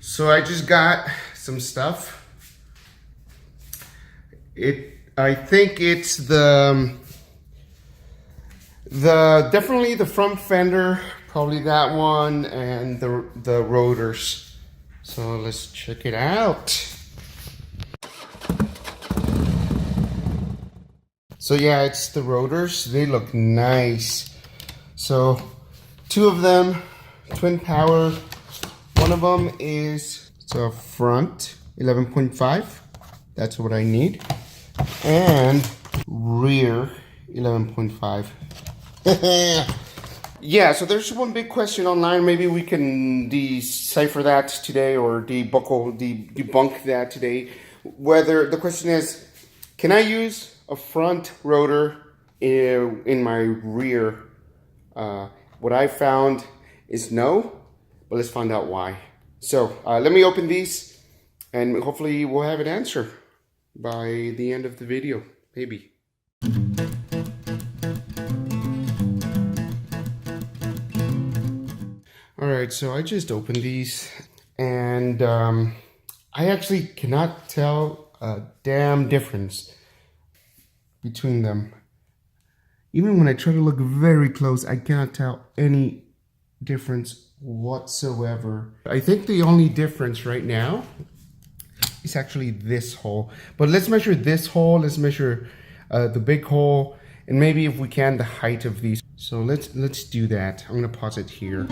So I just got some stuff. I think it's definitely the front fender, probably that one, and the rotors. So let's check it out. So yeah, it's the rotors. They look nice. So 2 of them, twin power. One of them is a front 11.5. That's what I need. And rear 11.5. Yeah, so there's one big question online. Maybe we can decipher that today or debunk that today. Whether the question is, can I use a front rotor in my rear? What I found is no, but let's find out why. So let me open these and hopefully we'll have an answer by the end of the video, maybe. All right, so I just opened these and I actually cannot tell a damn difference between them. Even when I try to look very close, I cannot tell any difference whatsoever. I think the only difference right now is actually this hole. But let's measure this hole, let's measure the big hole, and maybe if we can, the height of these. So let's do that. I'm gonna pause it here.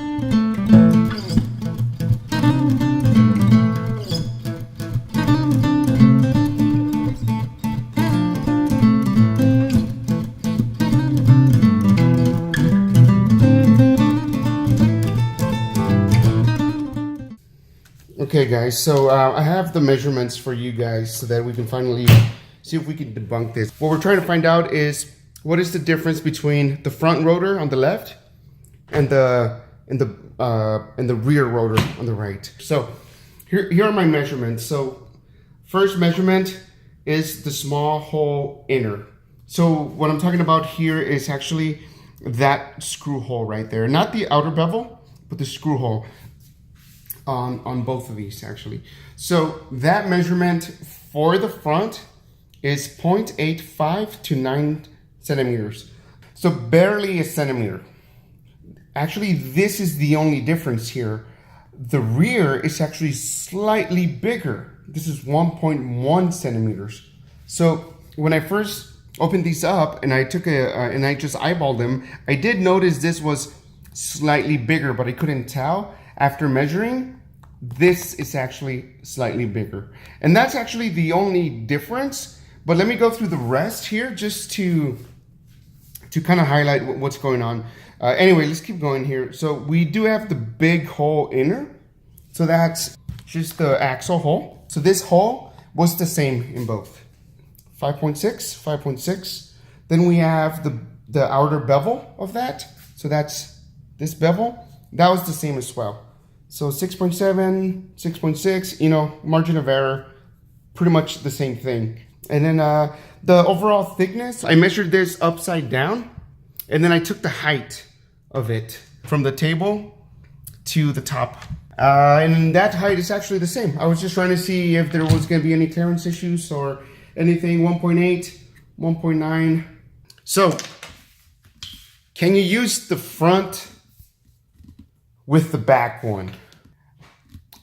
Okay guys, so I have the measurements for you guys so that we can finally see if we can debunk this. What we're trying to find out is what is the difference between the front rotor on the left and the rear rotor on the right. So here are my measurements. So first measurement is the small hole inner. So what I'm talking about here is actually that screw hole right there, not the outer bevel, but the screw hole on both of these actually. So that measurement for the front is 0.85 to 9 centimeters. So barely a centimeter. Actually, this is the only difference here. The rear is actually slightly bigger. This is 1.1 centimeters. So when I first opened these up and I took and I just eyeballed them, I did notice this was slightly bigger, but I couldn't tell. After measuring, this is actually slightly bigger. And that's actually the only difference. But let me go through the rest here just to kind of highlight what's going on. Anyway, let's keep going here. So we do have the big hole inner. So that's just the axle hole. So this hole was the same in both. 5.6, 5.6. Then we have the outer bevel of that. So that's this bevel. That was the same as well. So 6.7, 6.6, you know, margin of error, pretty much the same thing. And then the overall thickness, I measured this upside down, and then I took the height of it from the table to the top. And that height is actually the same. I was just trying to see if there was gonna be any clearance issues or anything. 1.8, 1.9. So, can you use the front with the back one?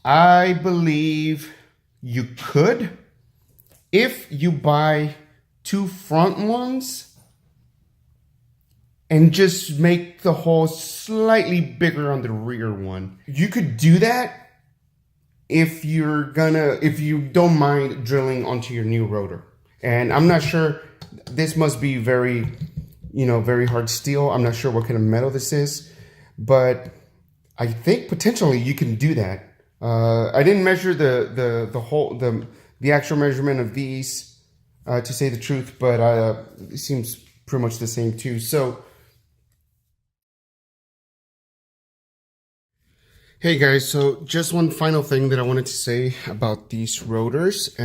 I believe you could if you buy 2 front ones and just make the hole slightly bigger on the rear one. You could do that if you don't mind drilling onto your new rotor. And I'm not sure, this must be very hard steel. I'm not sure what kind of metal this is, but I think potentially you can do that. I didn't measure the actual measurement of these to say the truth, but it seems pretty much the same too. So, hey guys, so just one final thing that I wanted to say about these rotors,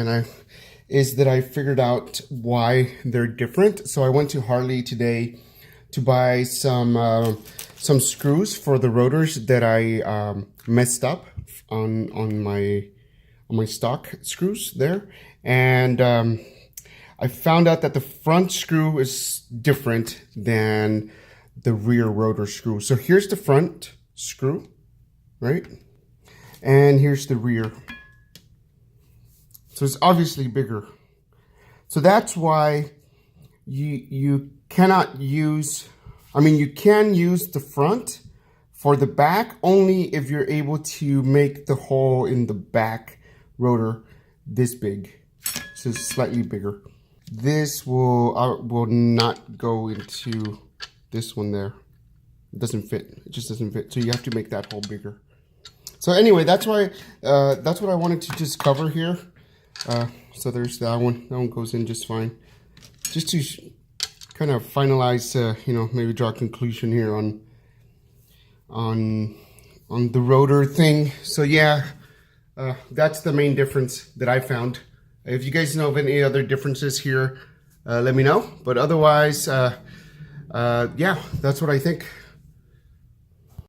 is that I figured out why they're different. So I went to Harley today to buy some some screws for the rotors that I messed up on my stock screws there, and I found out that the front screw is different than the rear rotor screw. So here's the front screw, right? And here's the rear. So it's obviously bigger. So that's why you cannot use, I mean, you can use the front for the back only if you're able to make the hole in the back rotor this big. So it's slightly bigger. This will not go into this one there. It doesn't fit. It just doesn't fit. So you have to make that hole bigger. So anyway, that's why that's what I wanted to just cover here. So there's that one. That one goes in just fine. Just to kind of finalize, you know, maybe draw a conclusion here on the rotor thing. So yeah, that's the main difference that I found. If you guys know of any other differences here, let me know. But otherwise, yeah, that's what I think.